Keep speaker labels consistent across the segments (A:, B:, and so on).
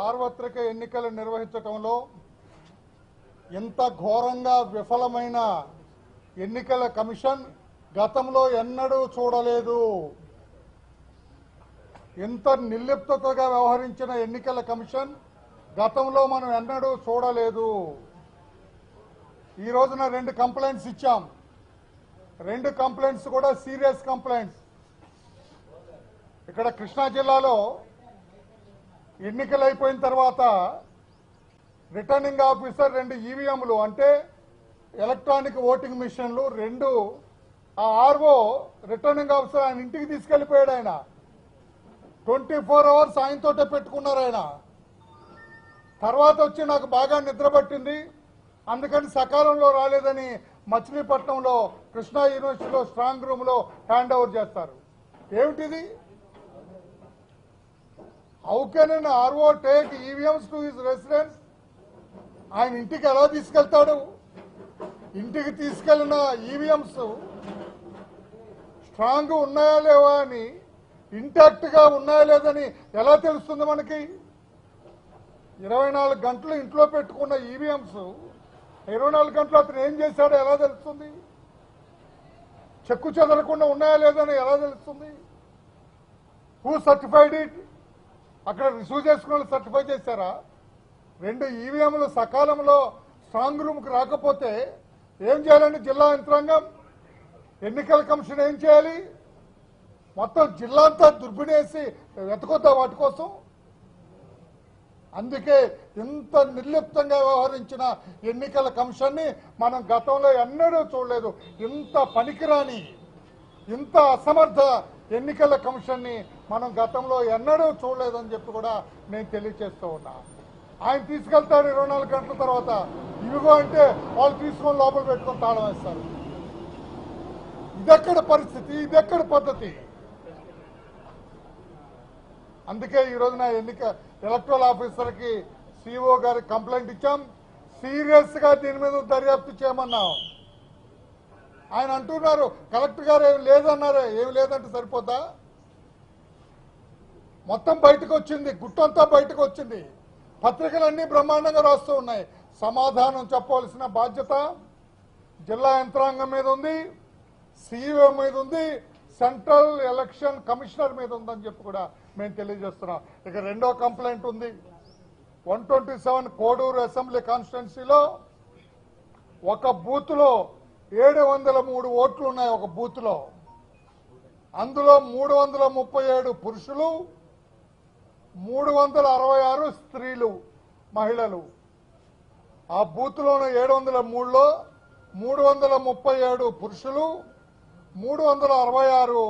A: సార్వత్రిక ఎన్నికలు నిర్వహించడంలో ఎంత ఘోరంగా విఫలమైన ఎన్నికల కమిషన్ గతంలో ఎన్నడూ చూడలేదు. ఎంత నిర్లిప్తతగా వ్యవహరించిన ఎన్నికల కమిషన్ గతంలో మనం ఎన్నడూ చూడలేదు. ఈ రోజున 2 కంప్లైంట్స్ ఇచ్చాం. 2 కంప్లైంట్స్ కూడా సీరియస్ కంప్లైంట్స్. ఇక్కడ కృష్ణా జిల్లాలో ఎన్నికలు అయిపోయిన తర్వాత రిటర్నింగ్ ఆఫీసర్ 2 ఈవీఎంలు అంటే ఎలక్ట్రానిక్ ఓటింగ్ మిషన్లు 2 ఆ ఆర్ఓ రిటర్నింగ్ ఆఫీసర్ ఆయన ఇంటికి తీసుకెళ్లిపోయాడు. ఆయన 24 అవర్స్ ఆయనతోటే పెట్టుకున్నారు. ఆయన తర్వాత వచ్చి నాకు బాగా నిద్ర పట్టింది, అందుకని సకాలంలో రాలేదని మచిలీపట్నంలో కృష్ణా యూనివర్సిటీలో స్ట్రాంగ్ రూమ్ లో హ్యాండ్ ఓవర్ చేస్తారు. ఏమిటిది? How can N RO take EVMs to his residence? ఆయన ఇంటికి ఎలా తీసుకెళ్తాడు? ఇంటికి తీసుకెళ్లిన ఈవీఎంస్ స్ట్రాంగ్ ఉన్నాయా లేవా అని, ఇంటాక్ట్ గా ఉన్నాయా లేదని ఎలా తెలుస్తుంది మనకి? 24 గంటలు ఇంట్లో పెట్టుకున్న ఈవీఎంస్ 24 గంటలు అతను ఏం చేశాడో ఎలా తెలుస్తుంది? చెక్కు చెదరకుండా ఉన్నాయా లేదని ఎలా తెలుస్తుంది? Who certified it? అక్కడ రిసీవ్ చేసుకున్న సర్టిఫై చేశారా? 2 ఈవీఎంలు సకాలంలో స్ట్రాంగ్ రూమ్కి రాకపోతే ఏం చేయాలండి జిల్లా యంత్రాంగం? ఎన్నికల కమిషన్ ఏం చేయాలి? మొత్తం జిల్లా అంతా దుర్బినేసి వెతకొద్దా వాటి కోసం? అందుకే ఇంత నిర్లిప్తంగా వ్యవహరించిన ఎన్నికల కమిషన్ ని మనం గతంలో ఎన్నడూ చూడలేదు. ఇంత పనికిరాని, ఇంత అసమర్థ ఎన్నికల కమిషన్ ని మనం గతంలో ఎన్నడూ చూడలేదని చెప్పి కూడా నేను తెలియజేస్తూ ఉన్నా. ఆయన తీసుకెళ్తారు 24 గంటల తర్వాత, ఇవిగో అంటే వాళ్ళు తీసుకొని లోపల పెట్టుకొని తాళం వేస్తారు. ఇదెక్కడ పరిస్థితి? ఇదెక్కడ పద్ధతి? అందుకే ఈ రోజున ఎలక్టరల్ ఆఫీసర్ కి సిఓ గారికి కంప్లైంట్ ఇచ్చాం. సీరియస్ గా దీని మీద దర్యాప్తు చేయమన్నాం. ఆయన అంటున్నారు కలెక్టర్ గారు ఏమి లేదన్నారు. ఏమి లేదంటే సరిపోతా? మొత్తం బయటకు వచ్చింది, గుట్టంతా బయటకు వచ్చింది. పత్రికలన్నీ బ్రహ్మాండంగా రాస్తూ ఉన్నాయి. సమాధానం చెప్పవలసిన బాధ్యత జిల్లా యంత్రాంగం మీద ఉంది, సిఇఓ మీద ఉంది, సెంట్రల్ ఎలక్షన్ కమిషనర్ మీద ఉందని చెప్పి కూడా మేము తెలియజేస్తున్నాం. ఇక 2వ కంప్లైంట్ ఉంది. 127 కోడూరు అసెంబ్లీ కాన్స్టిట్యున్సీలో ఒక బూత్ లో 703 ఓట్లు ఉన్నాయి. ఒక బూత్ లో అందులో 337 పురుషులు, 366 స్త్రీలు, మహిళలు. ఆ బూత్ లోని 703లో 337 పురుషులు, 366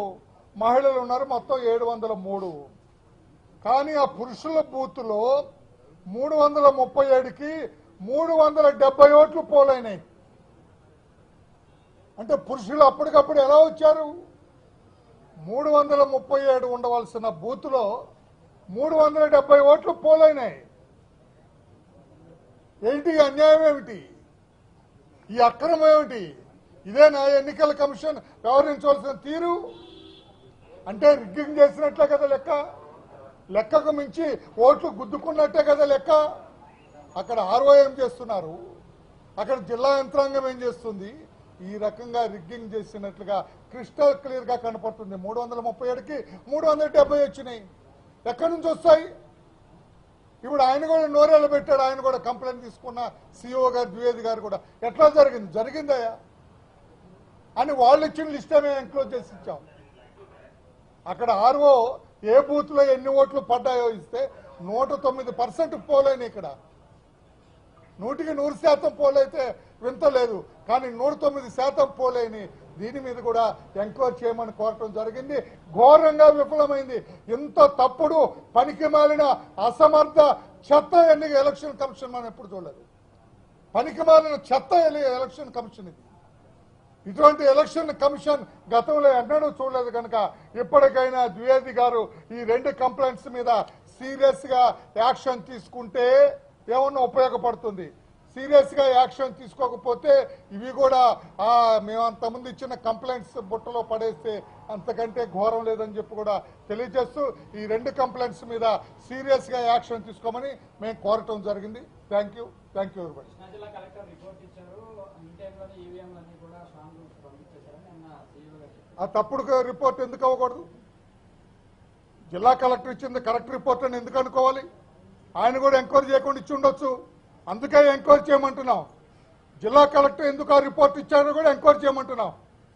A: మహిళలు ఉన్నారు. మొత్తం 703. కానీ ఆ పురుషుల బూత్ లో 337కి 370 ఓట్లు పోలైనాయి. అంటే పురుషులు అప్పటికప్పుడు ఎలా వచ్చారు? 337 ఉండవలసిన బూత్ లో 370 ఓట్లు పోలైనాయి. ఏంటి అన్యాయం? ఏమిటి ఈ అక్రమం? ఏమిటి? ఇదేనా ఎన్నికల కమిషన్ వ్యవహరించవలసిన తీరు? అంటే రిగ్గింగ్ చేసినట్లే కదా లెక్క. లెక్కకు మించి ఓట్లు గుద్దుకున్నట్టే కదా లెక్క. అక్కడ ఆర్ఓ ఏం చేస్తున్నారు? అక్కడ జిల్లా యంత్రాంగం ఏం చేస్తుంది? ఈ రకంగా రిగ్గింగ్ చేసినట్లుగా క్రిస్టల్ క్లియర్ గా కనపడుతుంది. 337కి 370 వచ్చినాయి. ఎక్కడి నుంచి వస్తాయి? ఇప్పుడు ఆయన కూడా నోరేళ్ళు పెట్టాడు. ఆయన కూడా కంప్లైంట్ తీసుకున్న సిఇఓ గారు ద్వివేది గారు కూడా ఎట్లా జరిగిందయ్యా అని వాళ్ళు ఇచ్చిన లిస్టే మేము ఎంక్లోజ్ చేసి ఇచ్చాం. అక్కడ ఆర్ఓ ఏ బూత్ లో ఎన్ని ఓట్లు పడ్డాయో ఇస్తే 109% పోలైన. ఇక్కడ 100కి 100% పోలైతే వింత లేదు, కానీ 109% పోలేని. దీని మీద కూడా ఎంక్వైరీ చేయమని కోరటం జరిగింది. ఘోరంగా విఫలమైంది. ఇంత తప్పుడు పనికి మాలిన అసమర్థ చెత్త ఎలక్షన్ కమిషన్ మనం ఎప్పుడు చూడలేదు. పనికి మాలిన చెత్త ఎలక్షన్ కమిషన్ ఇది. ఇటువంటి ఎలక్షన్ కమిషన్ గతంలో ఎన్నడూ చూడలేదు. కనుక ఇప్పటికైనా ద్వివేది గారు ఈ 2 కంప్లైంట్స్ మీద సీరియస్ గా యాక్షన్ తీసుకుంటే ఏమన్నా ఉపయోగపడుతుంది. సీరియస్గా యాక్షన్ తీసుకోకపోతే ఇవి కూడా మేము అంతకుముందు ఇచ్చిన కంప్లైంట్స్ బుట్టలో పడేస్తే అంతకంటే ఘోరం లేదని చెప్పి కూడా తెలియజేస్తూ ఈ 2 కంప్లైంట్స్ మీద సీరియస్గా యాక్షన్ తీసుకోమని మేము కోరటం జరిగింది. Thank you very much. ఆ తప్పుడు రిపోర్ట్ ఎందుకు అవ్వకూడదు? జిల్లా కలెక్టర్ ఇచ్చింది కరెక్ట్ రిపోర్ట్ అని ఎందుకు అనుకోవాలి? ఆయన కూడా ఎంక్వైరీ చేయకుండా ఇచ్చి ఉండొచ్చు. అందుకే ఎంక్వైరీ చేయమంటున్నాం. జిల్లా కలెక్టర్ ఎందుకు ఆ రిపోర్ట్ ఇచ్చారో కూడా ఎంక్వైరీ చేయమంటున్నాం.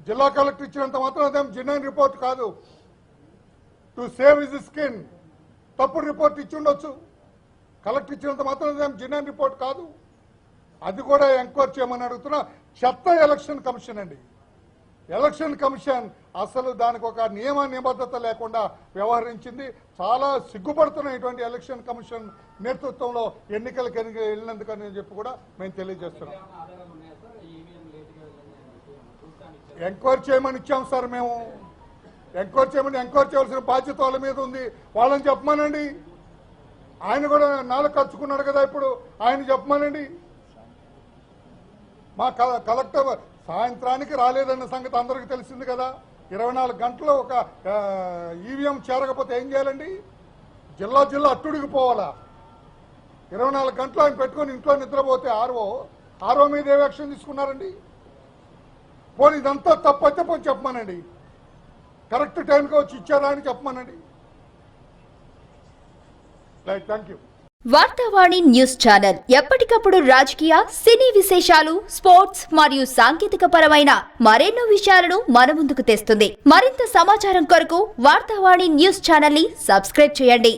A: జిల్లా కలెక్టర్ ఇచ్చినంత మాత్రం అదేం జెన్యూన్ రిపోర్ట్ కాదు. టు సేవ్ హిజ్ స్కిన్ తప్పుడు రిపోర్ట్ ఇచ్చి ఉండొచ్చు. కలెక్టర్ ఇచ్చినంత మాత్రం అదేం జెన్యూన్ రిపోర్ట్ కాదు. అది కూడా ఎంక్వైరీ చేయమని అడుగుతున్నా. చెత్త ఎలక్షన్ కమిషన్ అండి. ఎలక్షన్ కమిషన్ అసలు దానికి ఒక నియమ నిబద్ధత లేకుండా వ్యవహరించింది. చాలా సిగ్గుపడుతున్న ఇటువంటి ఎలక్షన్ కమిషన్ నేతృత్వంలో ఎన్నికలకు వెళ్ళినందుకని చెప్పి కూడా మేము తెలియజేస్తున్నాం. ఎంక్వైరీ చేయమని ఇచ్చాం సార్. మేము ఎంక్వైరీ చేయవలసిన బాధ్యత వాళ్ళ మీద ఉంది. వాళ్ళని చెప్పమానండి. ఆయన కూడా నాలుగు ఖర్చుకున్నాడు కదా, ఇప్పుడు ఆయన చెప్పమానండి. మా కలెక్టర్ సాయంత్రానికి రాలేదన్న సంగతి అందరికీ తెలిసింది కదా. 24 గంటలు ఒక ఈవీఎం చేరకపోతే ఏం చేయాలండి? జిల్లా అట్టుడికి పోవాలా? 24 గంటలు ఆయన పెట్టుకొని ఇంట్లో నిద్రపోతే ఆర్ఓ మీద ఏ యాక్షన్ తీసుకున్నారండి? పోనీ ఇదంతా తప్పైతే పోనీ చెప్పమానండి. కరెక్ట్ టైంకి వచ్చి ఇచ్చారా అని చెప్పమానండి. Right, thank you.
B: Vartavani news channel ఎప్పటికప్పుడు రాజకీయ, సినీ విశేషాలు, స్పోర్ట్స్ మరియు సాంకేతిక పరమైన మరెన్నో విషయాలను మన ముందుకు తెస్తుంది. మరింత సమాచారం కొరకు వార్తావాణి న్యూస్ ఛానల్ ని సబ్స్క్రైబ్ చేయండి.